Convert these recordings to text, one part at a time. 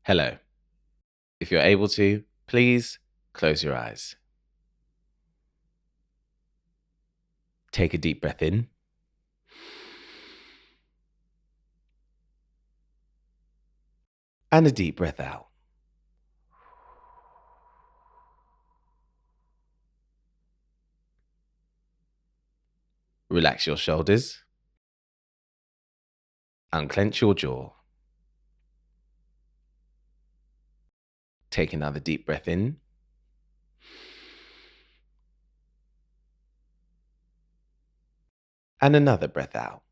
Hello. If you're able to, please close your eyes. Take a deep breath in and a deep breath out. Relax your shoulders. Unclench your jaw. Take another deep breath in and another breath out.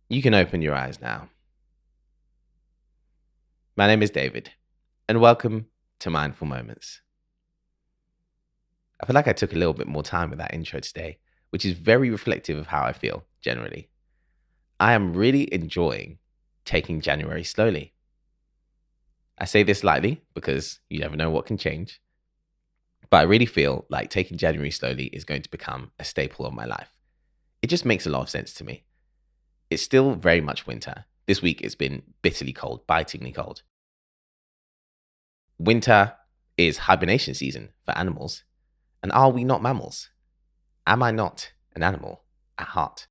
You can open your eyes now. My name is David, and welcome to Mindful Moments. I feel like I took a little bit more time with that intro today, which is very reflective of how I feel generally. I am really enjoying taking January slowly. I say this lightly because you never know what can change, but I really feel like taking January slowly is going to become a staple of my life. It just makes a lot of sense to me. It's still very much winter. This week it's been bitterly cold, bitingly cold. Winter is hibernation season for animals. And are we not mammals? Am I not an animal at heart?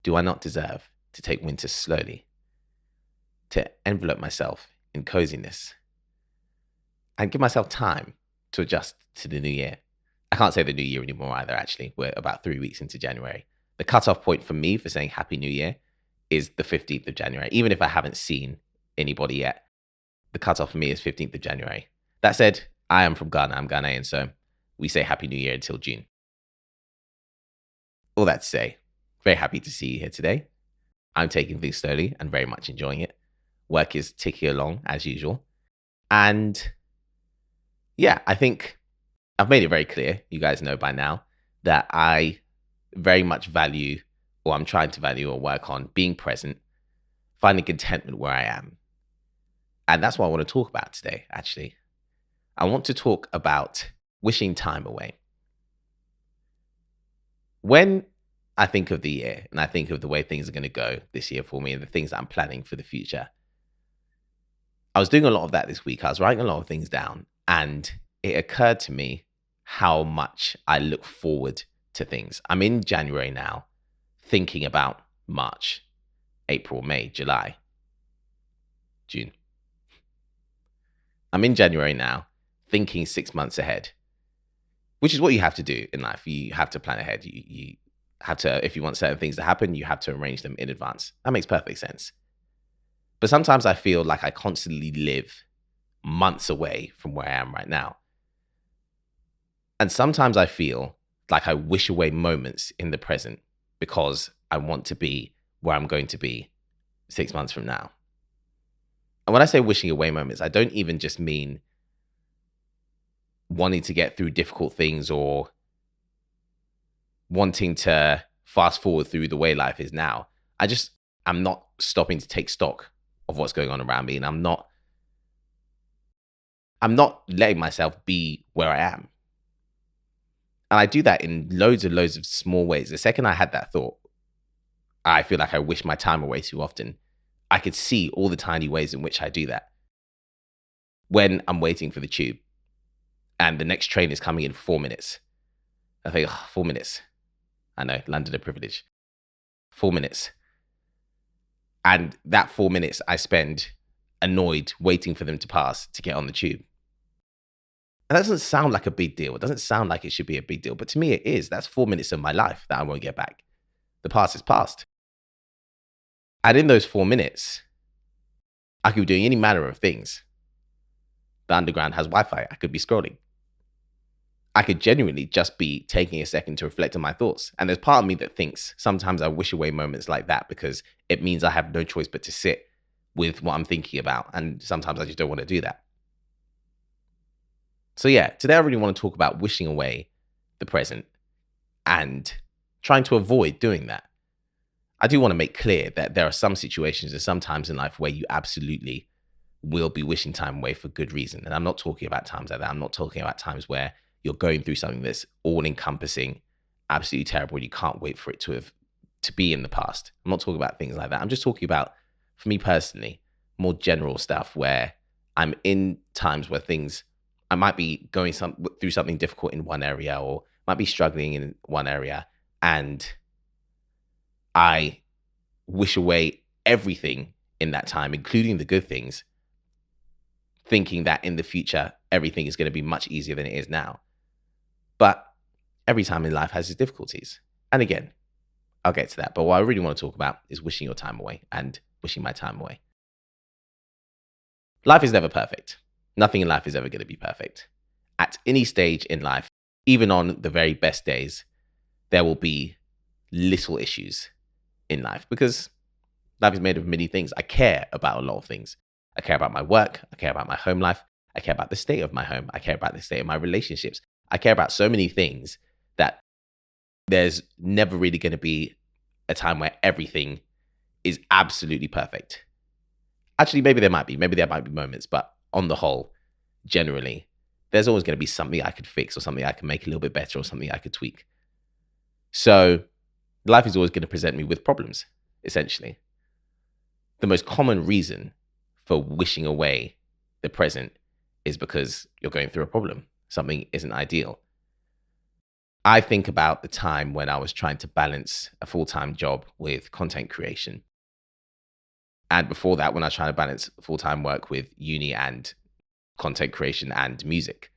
Do I not deserve to take winter slowly? To envelop myself in coziness and give myself time to adjust to the new year? I can't say the new year anymore either, actually. We're about 3 weeks into January. The cutoff point for me for saying Happy New Year is the 15th of January. Even if I haven't seen anybody yet, the cutoff for me is 15th of January. That said, I am from Ghana. I'm Ghanaian, so we say Happy New Year until June. All that to say, very happy to see you here today. I'm taking things slowly and very much enjoying it. Work is ticking along as usual. And yeah, I think I've made it very clear, you guys know by now, that I very much value, or I'm trying to value or work on being present, finding contentment where I am. And that's what I want to talk about today, actually. I want to talk about wishing time away. When I think of the year and I think of the way things are going to go this year for me and the things that I'm planning for the future, I was doing a lot of that this week. I was writing a lot of things down, and it occurred to me how much I look forward to things. I'm in January now, thinking about March, April, May, July, June. I'm in January now, thinking 6 months ahead, which is what you have to do in life. You have to plan ahead. You have to, if you want certain things to happen, you have to arrange them in advance. That makes perfect sense. But sometimes I feel like I constantly live months away from where I am right now. And sometimes I feel like I wish away moments in the present because I want to be where I'm going to be 6 months from now. And when I say wishing away moments, I don't even just mean wanting to get through difficult things or wanting to fast forward through the way life is now. I'm not stopping to take stock of what's going on around me, and I'm not letting myself be where I am. And I do that in loads and loads of small ways. The second I had that thought, I feel like I wish my time away too often. I could see all the tiny ways in which I do that. When I'm waiting for the tube and the next train is coming in 4 minutes, I think, 4 minutes. I know, London a privilege. 4 minutes. And that 4 minutes I spend annoyed waiting for them to pass to get on the tube. And that doesn't sound like a big deal. It doesn't sound like it should be a big deal. But to me, it is. That's 4 minutes of my life that I won't get back. The past is past. And in those 4 minutes, I could be doing any manner of things. The underground has Wi-Fi. I could be scrolling. I could genuinely just be taking a second to reflect on my thoughts. And there's part of me that thinks sometimes I wish away moments like that because it means I have no choice but to sit with what I'm thinking about. And sometimes I just don't want to do that. So yeah, today I really want to talk about wishing away the present and trying to avoid doing that. I do want to make clear that there are some situations and some times in life where you absolutely will be wishing time away for good reason. And I'm not talking about times like that. I'm not talking about times where you're going through something that's all encompassing absolutely terrible and you can't wait for it to be in the past. I'm not talking about things like that. I'm just talking about, for me personally, more general stuff where I'm in times where things, I might be going through something difficult in one area, or might be struggling in one area, and I wish away everything in that time, including the good things, thinking that in the future, everything is going to be much easier than it is now. But every time in life has its difficulties. And again, I'll get to that. But what I really want to talk about is wishing your time away and wishing my time away. Life is never perfect. Nothing in life is ever going to be perfect. At any stage in life, even on the very best days, there will be little issues in life because life is made of many things. I care about a lot of things. I care about my work. I care about my home life. I care about the state of my home. I care about the state of my relationships. I care about so many things that there's never really going to be a time where everything is absolutely perfect. Actually, maybe there might be moments, but on the whole, generally, there's always going to be something I could fix or something I can make a little bit better or something I could tweak. So life is always going to present me with problems, essentially. The most common reason for wishing away the present is because you're going through a problem. Something isn't ideal. I think about the time when I was trying to balance a full-time job with content creation. And before that, when I was trying to balance full-time work with uni and content creation and music.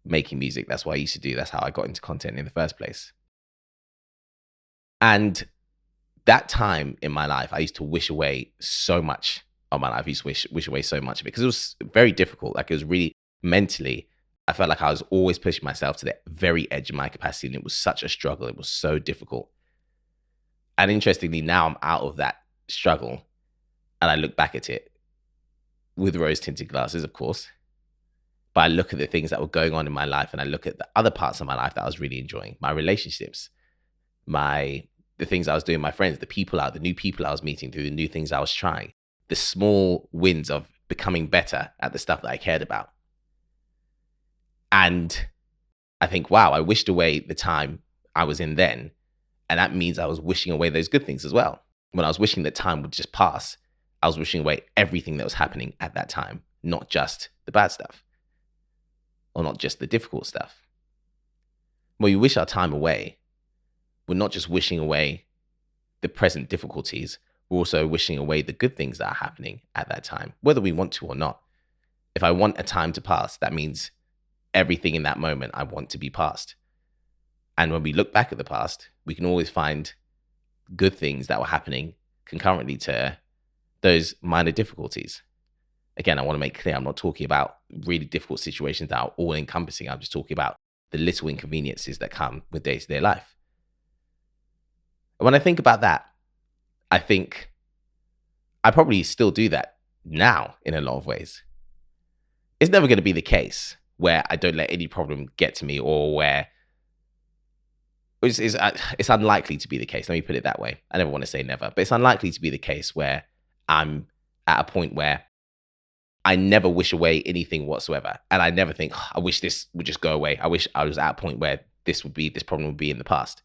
Making music, that's what I used to do. That's how I got into content in the first place. And that time in my life, I used to wish away so much of my life. I used to wish away so much of it because it was very difficult. Like, it was really mentally, I felt like I was always pushing myself to the very edge of my capacity. And it was such a struggle. It was so difficult. And interestingly, now I'm out of that struggle and I look back at it with rose-tinted glasses, of course. But I look at the things that were going on in my life and I look at the other parts of my life that I was really enjoying. My relationships, the things I was doing with my friends, the new people I was meeting through the new things I was trying, the small wins of becoming better at the stuff that I cared about. And I think, wow, I wished away the time I was in then. And that means I was wishing away those good things as well. When I was wishing that time would just pass, I was wishing away everything that was happening at that time, not just the bad stuff or not just the difficult stuff. When we wish our time away, we're not just wishing away the present difficulties, we're also wishing away the good things that are happening at that time, whether we want to or not. If I want a time to pass, that means everything in that moment I want to be past. And when we look back at the past, we can always find good things that were happening concurrently to those minor difficulties. Again, I want to make clear, I'm not talking about really difficult situations that are all encompassing. I'm just talking about the little inconveniences that come with day-to-day life. And when I think about that, I think I probably still do that now in a lot of ways. It's never going to be the case where I don't let any problem get to me, or where it's unlikely to be the case. Let me put it that way. I never want to say never, but it's unlikely to be the case where I'm at a point where I never wish away anything whatsoever. And I never think, I wish this would just go away. I wish I was at a point where this problem would be in the past.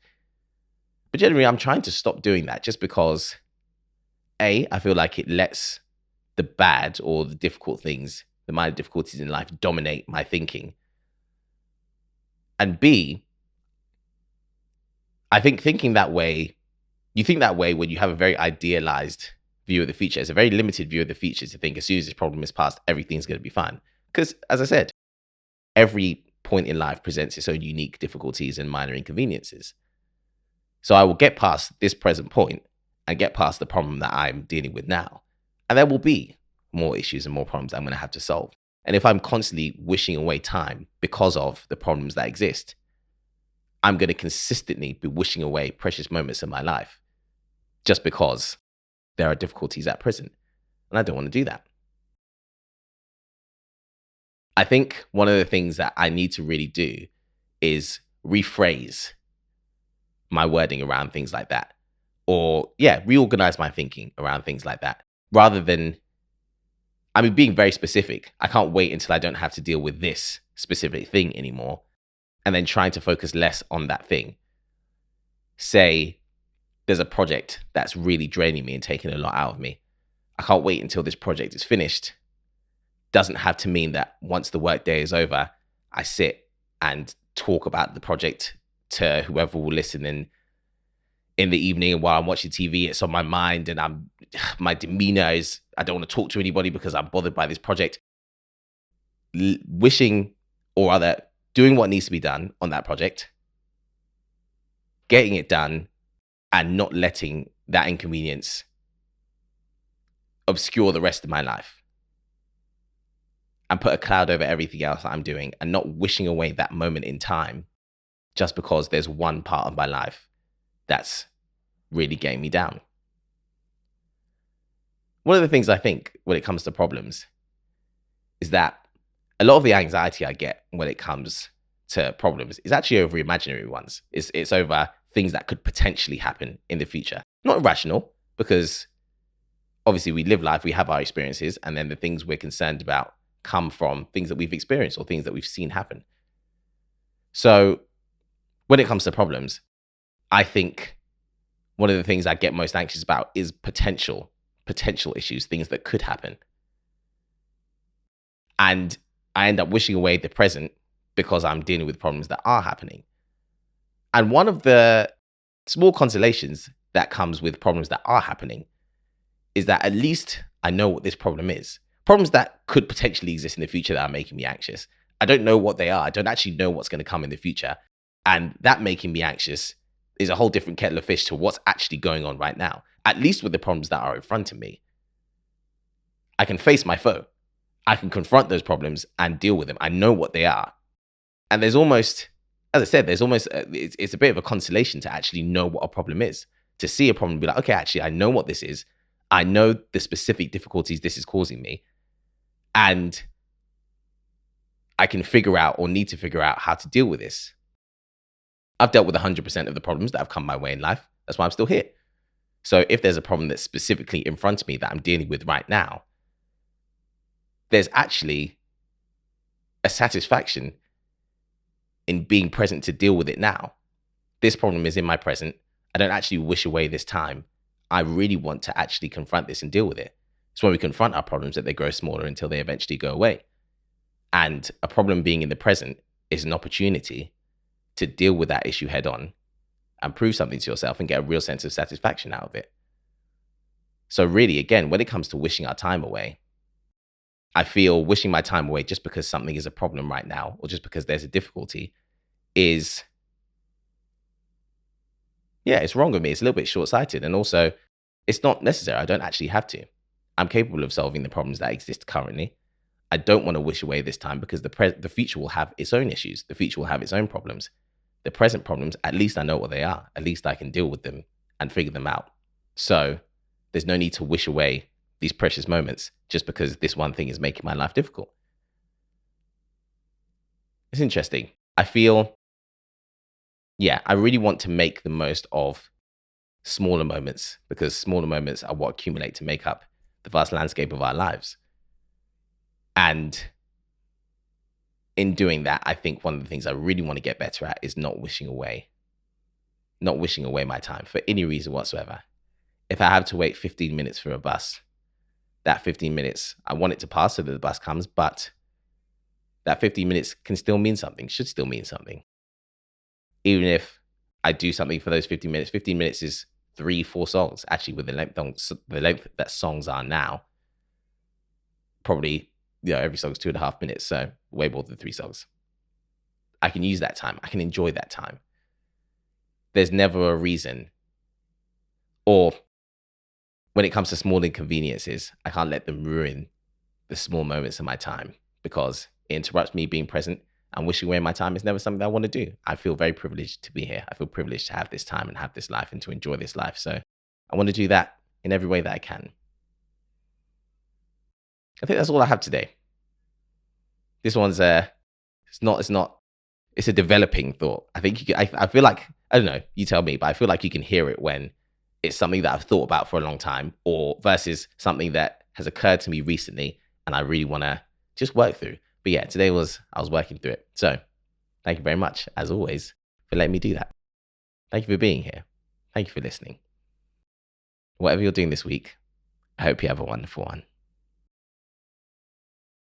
But generally, I'm trying to stop doing that just because, A, I feel like it lets the bad or the difficult things, the minor difficulties in life, dominate my thinking. And B, I think thinking that way, you think that way when you have a very idealized view of the future. It's a very limited view of the future to think as soon as this problem is past, everything's going to be fine. Because, as I said, every point in life presents its own unique difficulties and minor inconveniences. So I will get past this present point and get past the problem that I'm dealing with now. And there will be more issues and more problems I'm going to have to solve. And if I'm constantly wishing away time because of the problems that exist, I'm going to consistently be wishing away precious moments in my life just because there are difficulties at present. And I don't want to do that. I think one of the things that I need to really do is rephrase my wording around things like that. Or, reorganize my thinking around things like that. Rather than, being very specific. I can't wait until I don't have to deal with this specific thing anymore. and then trying to focus less on that thing. Say there's a project that's really draining me and taking a lot out of me. I can't wait until this project is finished. Doesn't have to mean that once the workday is over, I sit and talk about the project to whoever will listen in the evening while I'm watching TV. It's on my mind, and my demeanor is, I don't want to talk to anybody because I'm bothered by this project. Wishing, or rather doing what needs to be done on that project, getting it done, and not letting that inconvenience obscure the rest of my life and put a cloud over everything else that I'm doing, and not wishing away that moment in time just because there's one part of my life that's really getting me down. One of the things I think when it comes to problems is that a lot of the anxiety I get when it comes to problems is actually over imaginary ones. It's over things that could potentially happen in the future. Not irrational, because obviously we live life, we have our experiences, and then the things we're concerned about come from things that we've experienced or things that we've seen happen. So when it comes to problems, I think one of the things I get most anxious about is potential issues, things that could happen. And I end up wishing away the present because I'm dealing with problems that are happening. And one of the small consolations that comes with problems that are happening is that at least I know what this problem is. Problems that could potentially exist in the future that are making me anxious, I don't know what they are. I don't actually know what's going to come in the future. And that making me anxious is a whole different kettle of fish to what's actually going on right now. At least with the problems that are in front of me, I can face my foe. I can confront those problems and deal with them. I know what they are. And there's almost, as I said, it's a bit of a consolation to actually know what a problem is. To see a problem and be like, okay, actually, I know what this is. I know the specific difficulties this is causing me. And I can figure out, or need to figure out, how to deal with this. I've dealt with 100% of the problems that have come my way in life. That's why I'm still here. So if there's a problem that's specifically in front of me that I'm dealing with right now, there's actually a satisfaction in being present to deal with it now. This problem is in my present. I don't actually wish away this time. I really want to actually confront this and deal with it. It's when we confront our problems that they grow smaller until they eventually go away. And a problem being in the present is an opportunity to deal with that issue head on and prove something to yourself and get a real sense of satisfaction out of it. So really, again, when it comes to wishing our time away, I feel wishing my time away just because something is a problem right now, or just because there's a difficulty, is, it's wrong with me. It's a little bit short-sighted. And also, it's not necessary. I don't actually have to. I'm capable of solving the problems that exist currently. I don't want to wish away this time because the future will have its own issues. The future will have its own problems. The present problems, at least I know what they are. At least I can deal with them and figure them out. So there's no need to wish away these precious moments just because this one thing is making my life difficult. It's interesting. I feel, I really want to make the most of smaller moments, because smaller moments are what accumulate to make up the vast landscape of our lives. And in doing that, I think one of the things I really want to get better at is not wishing away my time for any reason whatsoever. If I have to wait 15 minutes for a bus, that 15 minutes, I want it to pass so that the bus comes, but that 15 minutes can still mean something, should still mean something. Even if I do something for those 15 minutes, 15 minutes is 3-4 songs. Actually, with the length that songs are now, probably, every song's 2.5 minutes, so way more than 3 songs. I can use that time. I can enjoy that time. There's never a reason. Or when it comes to small inconveniences, I can't let them ruin the small moments of my time, because it interrupts me being present, and wishing away my time is never something that I want to do. I feel very privileged to be here. I feel privileged to have this time and have this life and to enjoy this life. So I want to do that in every way that I can. I think that's all I have today. This one's it's a developing thought. I think I feel like, I don't know, you tell me, but I feel like you can hear it when it's something that I've thought about for a long time, or versus something that has occurred to me recently and I really want to just work through. But today I was working through it. So Thank you very much, as always, for letting me do that. Thank you for being here. Thank you for listening. Whatever you're doing this week, I hope you have a wonderful one.